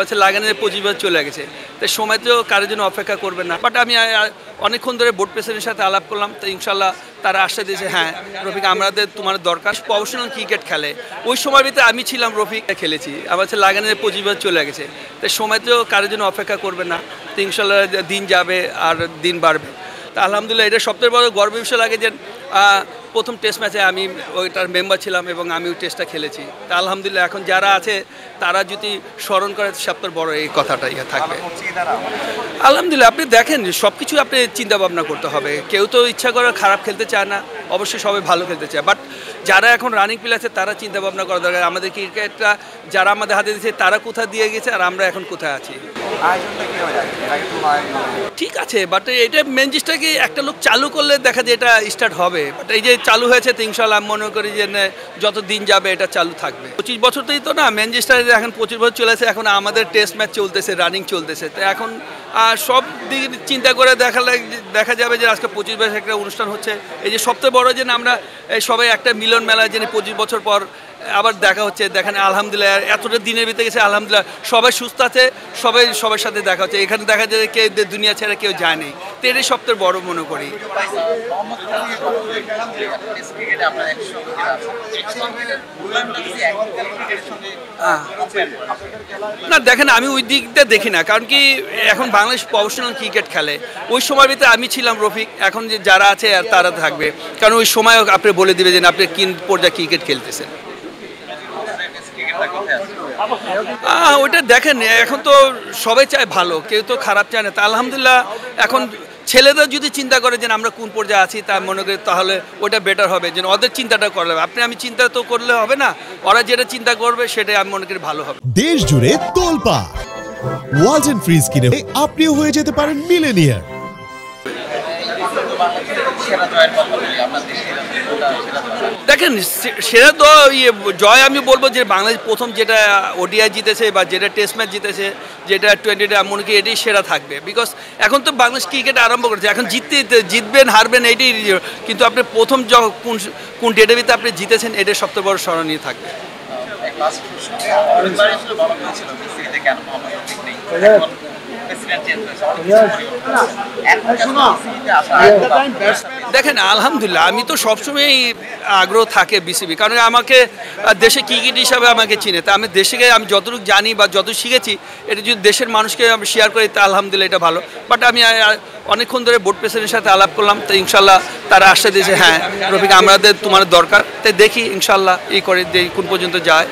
আচ্ছা লাগানোর 25 বছর চলে গেছে, তাই সময় তো কারোর জন্য অপেক্ষা করবে না। বাট আমি অনেকক্ষণ ধরে বোর্ড প্রেসিডেন্টের সাথে আলাপ করলাম, তো ইনশাল্লাহ তারা আশ্বাস দিয়েছে হ্যাঁ রফিক আমাদের তোমার দরকার। প্রফেশনাল ক্রিকেট খেলে ওই সময়ের ভিতরে আমি ছিলাম, রফিক খেলেছি। আমার হচ্ছে লাগানোর 25 বছর চলে গেছে, তাই সময় তো কারোর জন্য অপেক্ষা করবে না। তো ইনশাল্লাহ দিন যাবে আর দিন বাড়বে। তা আলহামদুলিল্লাহ এটা সবথেকে বড় গর্বের বিষয় লাগে যে প্রথম টেস্ট ম্যাচে আমি ওইটার মেম্বার ছিলাম এবং আমি ওই টেস্টটা খেলেছি। তা আলহামদুলিল্লাহ এখন যারা আছে তারা যদি স্মরণ করে সবথেকে বড় এই কথাটাই থাকবে। আলহামদুলিল্লাহ আপনি দেখেন সব কিছু আপনি চিন্তা ভাবনা করতে হবে। কেউ তো ইচ্ছা করে খারাপ খেলতে চায় না, অবশ্যই সবাই ভালো খেলতে চায়। বাট যারা এখন রানিং প্লেয়ার আছে তারা চিন্তা ভাবনা করা দরকার আমাদের ক্রিকেটটা যারা আমাদের হাতে দিয়েছে তারা কোথায় দিয়ে গেছে আর আমরা এখন কোথায় আছি। ঠিক আছে, বাট এটা মেন জিনিসটা কি একটা লোক চালু করলে দেখা যায় এটা স্টার্ট হবে। বাট এই যে চালু হয়েছে তো ইনশাল্লাহ আমি মনে করি যে যত দিন যাবে এটা চালু থাকবে। 25 বছরতেই তো না, মেন জিনিসটা এখন 25 বছর চলেছে, এখন আমাদের টেস্ট ম্যাচ চলতেছে, রানিং চলতেছে। তো এখন সব দিক চিন্তা করে দেখা যাবে যে আজকে 25 বছর একটা অনুষ্ঠান হচ্ছে। এই যে সবচেয়ে বড় যে আমরা সবাই একটা মিলন মেলা যে 25 বছর পর আবার দেখা হচ্ছে। দেখেন আলহামদুলিল্লাহ এতটা দিনের ভিতরে গেছে, আলহামদুলিল্লাহ সবাই সুস্থ আছে, সবার সাথে দেখা হচ্ছে। এখানে দেখা যায় কেউ দুনিয়া ছেড়ে কেউ যায়নি, তো এটাই সবচেয়ে বড় মনে করি। না দেখেন আমি ওই দিকটা দেখি না, কারণ কি এখন বাংলাদেশ প্রফেশনাল ক্রিকেট খেলে ওই সময়ের ভিতরে আমি ছিলাম, রফিক এখন যে যারা আছে তারা থাকবে, কারণ ওই সময় আপনি বলে দিবে যে আপনি কোন পর্যায়ে ক্রিকেট খেলতেছেন। ওইটা দেখেন এখন তো সবাই চায় ভালো, কেউ তো খারাপ চায় না। তা আলহামদুলিল্লাহ এখন ছেলেদের যদি চিন্তা করে যে আমরা কোন পর্যায়ে আছি তা মনে করি তাহলে ওটা বেটার হবে, যে ওদের চিন্তাটা করলে আমি চিন্তা তো করলে হবে না, ওরা যেটা চিন্তা করবে সেটাই আমি মনে করি ভালো হবে। দেশ জুড়ে তোলপাড় ওয়ালটন ফ্রিজ কিনে আপনিও হয়ে যেতে পারেন মিলেনিয়ার। দেখেন সেরা তো জয় আমি বলবো যে বাংলাদেশ প্রথম যেটা ওডিআই জিতেছে বা যেটা টেস্ট ম্যাচ জিতেছে, যেটা 20টা মনে করি এটাই সেরা থাকবে। বিকজ এখন তো বাংলাদেশ ক্রিকেট আরম্ভ করেছে, এখন জিতবেন হারবেন এইটাই, কিন্তু আপনি প্রথম কোন ডেটের ভিতরে আপনি জিতেছেন এটাই সবচেয়ে বড় স্মরণীয় থাকবে। দেখেন আলহামদুলিল্লাহ আমি তো সবসময় আগ্রহ থাকে বিসিবি, কারণ আমাকে দেশে ক্রিকেট হিসাবে আমাকে চিনে। তা আমি দেশকে আমি যতটুকু জানি বা যতটুকু শিখেছি এটা যদি দেশের মানুষকে আমি শেয়ার করি তা আলহামদুলিল্লাহ এটা ভালো। বাট আমি অনেকক্ষণ ধরে বোর্ড প্রেসিডেন্টের সাথে আলাপ করলাম, তো ইনশাল্লাহ তারা আশ্বাস দিয়েছে হ্যাঁ রফিক আমাদের তোমার দরকার। তাই দেখি ইনশাল্লাহ এই করে কোন পর্যন্ত যায়।